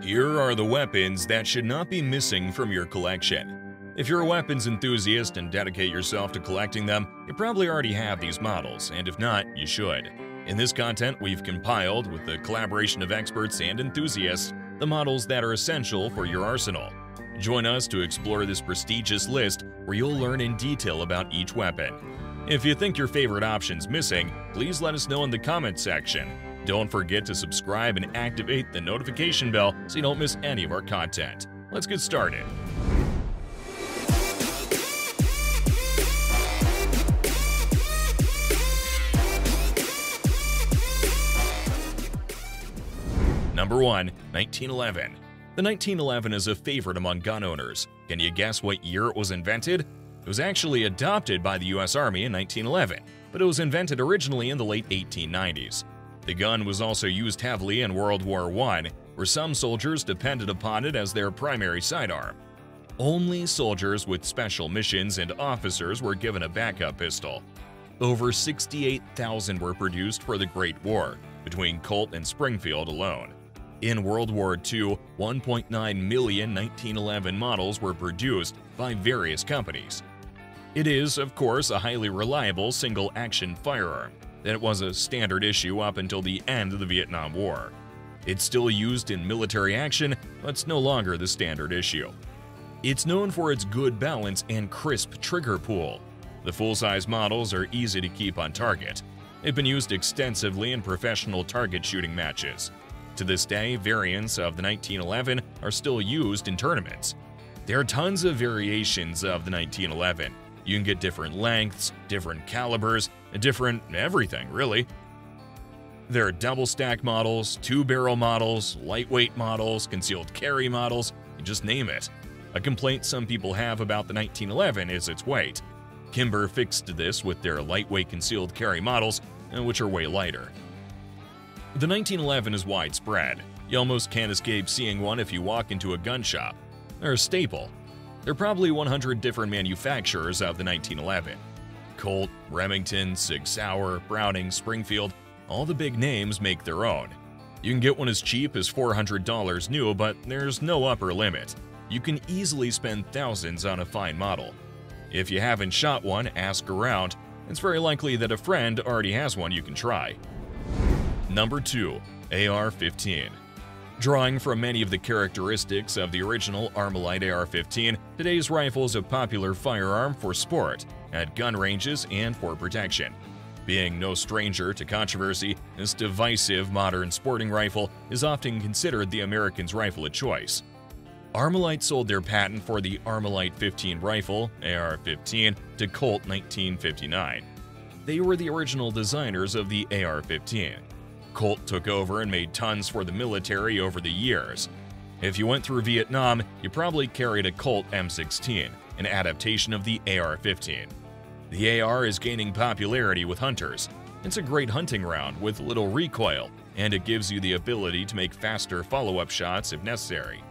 Here are the weapons that should not be missing from your collection. If you're a weapons enthusiast and dedicate yourself to collecting them, you probably already have these models, and if not, you should. In this content, we've compiled, with the collaboration of experts and enthusiasts, the models that are essential for your arsenal. Join us to explore this prestigious list where you'll learn in detail about each weapon. If you think your favorite option's missing, please let us know in the comments section. Don't forget to subscribe and activate the notification bell so you don't miss any of our content. Let's get started. Number 1. 1911. The 1911 is a favorite among gun owners. Can you guess what year it was invented? It was actually adopted by the US Army in 1911, but it was invented originally in the late 1890s. The gun was also used heavily in World War I, where some soldiers depended upon it as their primary sidearm. Only soldiers with special missions and officers were given a backup pistol. Over 68,000 were produced for the Great War, between Colt and Springfield alone. In World War II, 1.9 million 1911 models were produced by various companies. It is, of course, a highly reliable single-action firearm that was a standard issue up until the end of the Vietnam War. It's still used in military action, but it's no longer the standard issue. It's known for its good balance and crisp trigger pull. The full-size models are easy to keep on target. They've been used extensively in professional target shooting matches. To this day, variants of the 1911 are still used in tournaments. There are tons of variations of the 1911. You can get different lengths, different calibers, different everything, really. There are double-stack models, two-barrel models, lightweight models, concealed carry models, you just name it. A complaint some people have about the 1911 is its weight. Kimber fixed this with their lightweight concealed carry models, which are way lighter. The 1911 is widespread. You almost can't escape seeing one if you walk into a gun shop. They're a staple. There are probably 100 different manufacturers of the 1911. Colt, Remington, Sig Sauer, Browning, Springfield, all the big names make their own. You can get one as cheap as $400 new, but there's no upper limit. You can easily spend thousands on a fine model. If you haven't shot one, ask around. It's very likely that a friend already has one you can try. Number 2. AR-15. Drawing from many of the characteristics of the original Armalite AR-15, today's rifle is a popular firearm for sport, at gun ranges, and for protection. Being no stranger to controversy, this divisive modern sporting rifle is often considered the American's rifle of choice. Armalite sold their patent for the Armalite 15 rifle, AR-15, to Colt 1959. They were the original designers of the AR-15. Colt took over and made tons for the military over the years. If you went through Vietnam, you probably carried a Colt M16, an adaptation of the AR-15. The AR is gaining popularity with hunters. It's a great hunting round with little recoil, and it gives you the ability to make faster follow-up shots if necessary.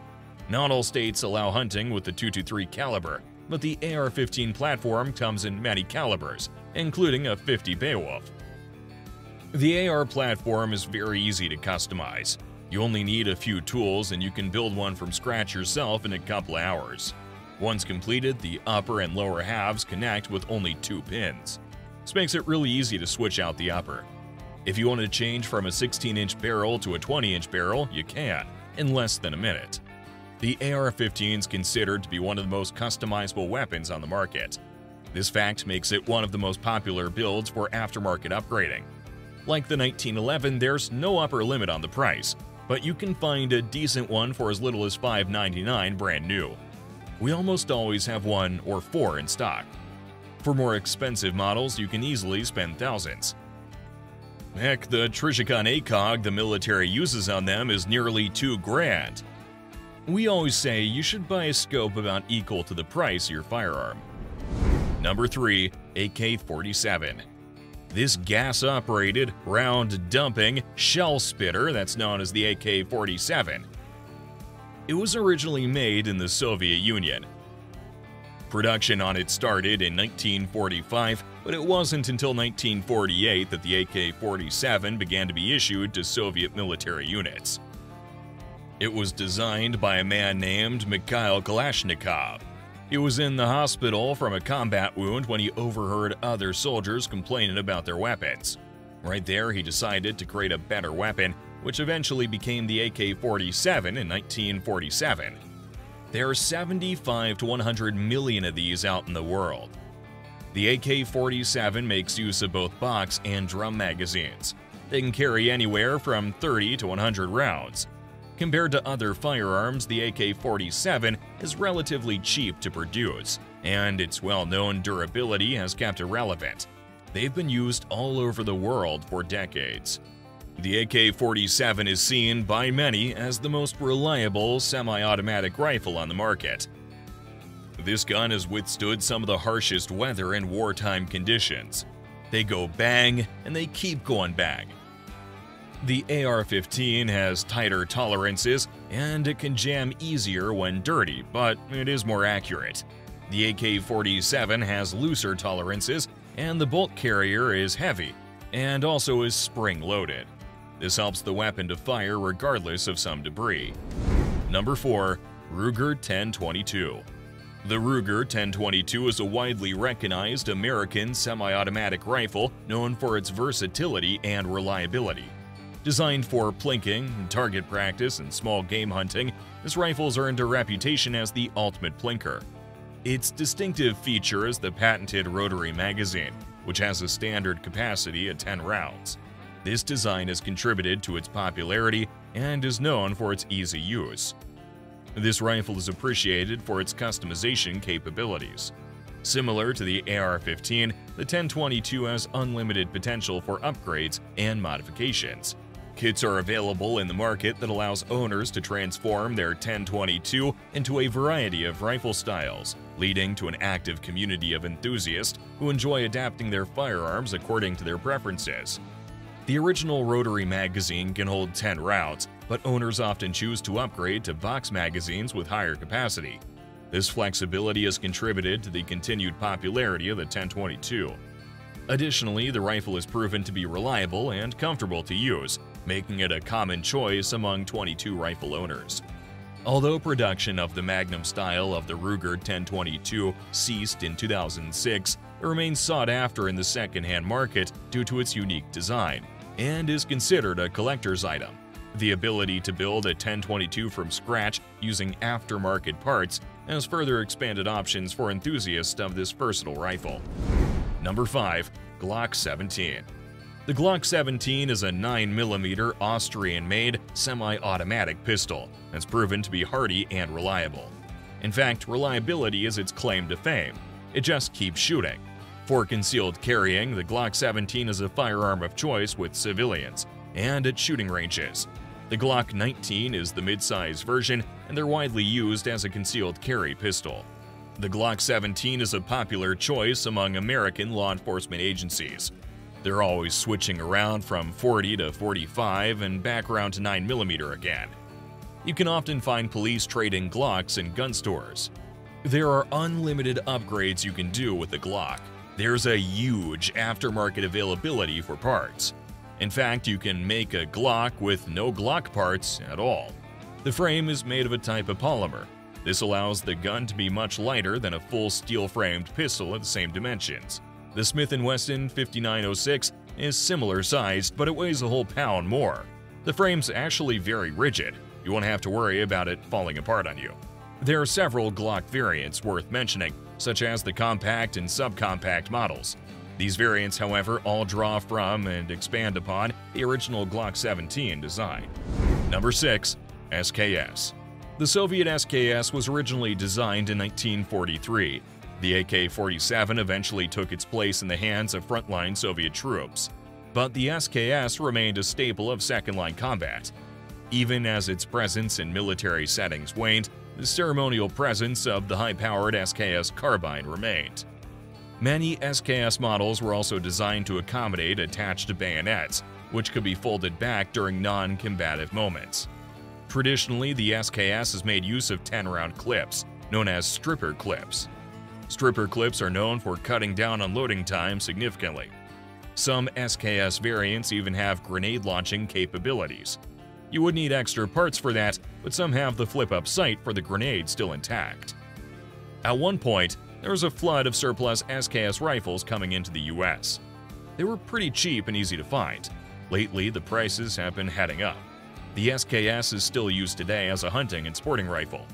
Not all states allow hunting with the .223 caliber, but the AR-15 platform comes in many calibers, including a .50 Beowulf. The AR platform is very easy to customize. You only need a few tools and you can build one from scratch yourself in a couple hours. Once completed, the upper and lower halves connect with only 2 pins. This makes it really easy to switch out the upper. If you want to change from a 16-inch barrel to a 20-inch barrel, you can, in less than a minute. The AR-15 is considered to be one of the most customizable weapons on the market. This fact makes it one of the most popular builds for aftermarket upgrading. Like the 1911, there's no upper limit on the price, but you can find a decent one for as little as $5.99 brand new. We almost always have 1 or 4 in stock. For more expensive models, you can easily spend thousands. Heck, the Trijicon ACOG the military uses on them is nearly $2,000. We always say you should buy a scope about equal to the price of your firearm. Number 3. AK-47. This gas-operated, round-dumping shell spitter that's known as the AK-47. It was originally made in the Soviet Union. Production on it started in 1945, but it wasn't until 1948 that the AK-47 began to be issued to Soviet military units. It was designed by a man named Mikhail Kalashnikov. He was in the hospital from a combat wound when he overheard other soldiers complaining about their weapons. Right there, he decided to create a better weapon, which eventually became the AK-47 in 1947. There are 75 to 100 million of these out in the world. The AK-47 makes use of both box and drum magazines. They can carry anywhere from 30 to 100 rounds. Compared to other firearms, the AK-47 is relatively cheap to produce, and its well-known durability has kept it relevant. They've been used all over the world for decades. The AK-47 is seen by many as the most reliable semi-automatic rifle on the market. This gun has withstood some of the harshest weather and wartime conditions. They go bang, and they keep going bang. The AR-15 has tighter tolerances, and it can jam easier when dirty, but it is more accurate. The AK-47 has looser tolerances, and the bolt carrier is heavy, and also is spring-loaded. This helps the weapon to fire regardless of some debris. Number 4. Ruger 1022. The Ruger 1022 is a widely recognized American semi-automatic rifle known for its versatility and reliability. Designed for plinking, target practice, and small game hunting, this rifle's earned a reputation as the ultimate plinker. Its distinctive feature is the patented rotary magazine, which has a standard capacity of 10 rounds. This design has contributed to its popularity and is known for its easy use. This rifle is appreciated for its customization capabilities. Similar to the AR-15, the 1022 has unlimited potential for upgrades and modifications. Kits are available in the market that allows owners to transform their 1022 into a variety of rifle styles, leading to an active community of enthusiasts who enjoy adapting their firearms according to their preferences. The original rotary magazine can hold 10 rounds, but owners often choose to upgrade to box magazines with higher capacity. This flexibility has contributed to the continued popularity of the 1022. Additionally, the rifle has proven to be reliable and comfortable to use, making it a common choice among .22 rifle owners. Although production of the Magnum style of the Ruger 1022 ceased in 2006, it remains sought after in the second-hand market due to its unique design, and is considered a collector's item. The ability to build a 1022 from scratch using aftermarket parts has further expanded options for enthusiasts of this versatile rifle. Number 5. Glock 17. The Glock 17 is a 9mm Austrian-made semi-automatic pistol that's proven to be hardy and reliable. In fact, reliability is its claim to fame. It just keeps shooting. For concealed carrying, the Glock 17 is a firearm of choice with civilians and at shooting ranges. The Glock 19 is the mid-size version, and they're widely used as a concealed carry pistol. The Glock 17 is a popular choice among American law enforcement agencies. They're always switching around from 40 to 45 and back around to 9mm again. You can often find police trading Glocks in gun stores. There are unlimited upgrades you can do with the Glock. There's a huge aftermarket availability for parts. In fact, you can make a Glock with no Glock parts at all. The frame is made of a type of polymer. This allows the gun to be much lighter than a full steel-framed pistol at the same dimensions. The Smith & Wesson 5906 is similar sized, but it weighs a whole pound more. The frame's actually very rigid. You won't have to worry about it falling apart on you. There are several Glock variants worth mentioning, such as the compact and subcompact models. These variants, however, all draw from and expand upon the original Glock 17 design. Number 6. SKS. The Soviet SKS was originally designed in 1943. The AK-47 eventually took its place in the hands of frontline Soviet troops. But the SKS remained a staple of second-line combat. Even as its presence in military settings waned, the ceremonial presence of the high-powered SKS carbine remained. Many SKS models were also designed to accommodate attached bayonets, which could be folded back during non-combative moments. Traditionally, the SKS has made use of 10-round clips, known as stripper clips. Stripper clips are known for cutting down on loading time significantly. Some SKS variants even have grenade launching capabilities. You would need extra parts for that, but some have the flip-up sight for the grenade still intact. At one point, there was a flood of surplus SKS rifles coming into the US. They were pretty cheap and easy to find. Lately, the prices have been heading up. The SKS is still used today as a hunting and sporting rifle.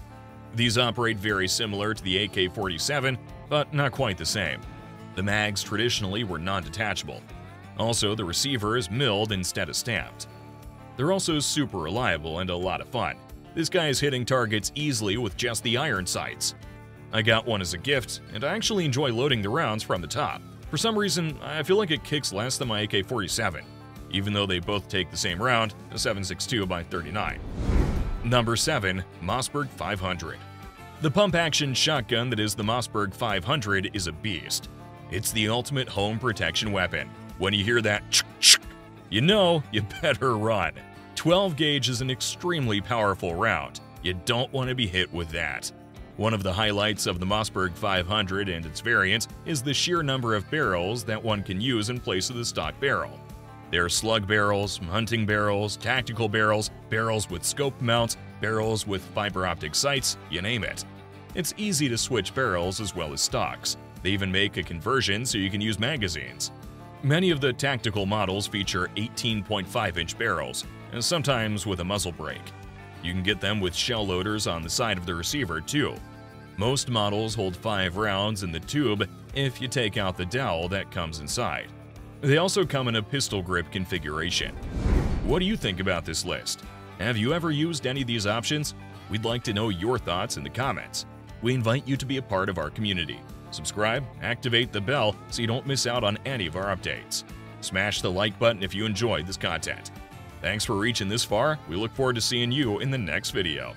These operate very similar to the AK-47, but not quite the same. The mags traditionally were non-detachable. Also, the receiver is milled instead of stamped. They're also super reliable and a lot of fun. This guy is hitting targets easily with just the iron sights. I got one as a gift, and I actually enjoy loading the rounds from the top. For some reason, I feel like it kicks less than my AK-47, even though they both take the same round, a 7.62 x 39. Number 7. Mossberg 500. The pump-action shotgun that is the Mossberg 500 is a beast. It's the ultimate home protection weapon. When you hear that ch-ch, you know you better run. 12 gauge is an extremely powerful round. You don't want to be hit with that. One of the highlights of the Mossberg 500 and its variants is the sheer number of barrels that one can use in place of the stock barrel. There are slug barrels, hunting barrels, tactical barrels, barrels with scope mounts, barrels with fiber optic sights, you name it. It's easy to switch barrels as well as stocks. They even make a conversion so you can use magazines. Many of the tactical models feature 18.5-inch barrels, and sometimes with a muzzle brake. You can get them with shell loaders on the side of the receiver too. Most models hold 5 rounds in the tube if you take out the dowel that comes inside. They also come in a pistol grip configuration. What do you think about this list? Have you ever used any of these options? We'd like to know your thoughts in the comments. We invite you to be a part of our community. Subscribe, activate the bell so you don't miss out on any of our updates. Smash the like button if you enjoyed this content. Thanks for reaching this far. We look forward to seeing you in the next video.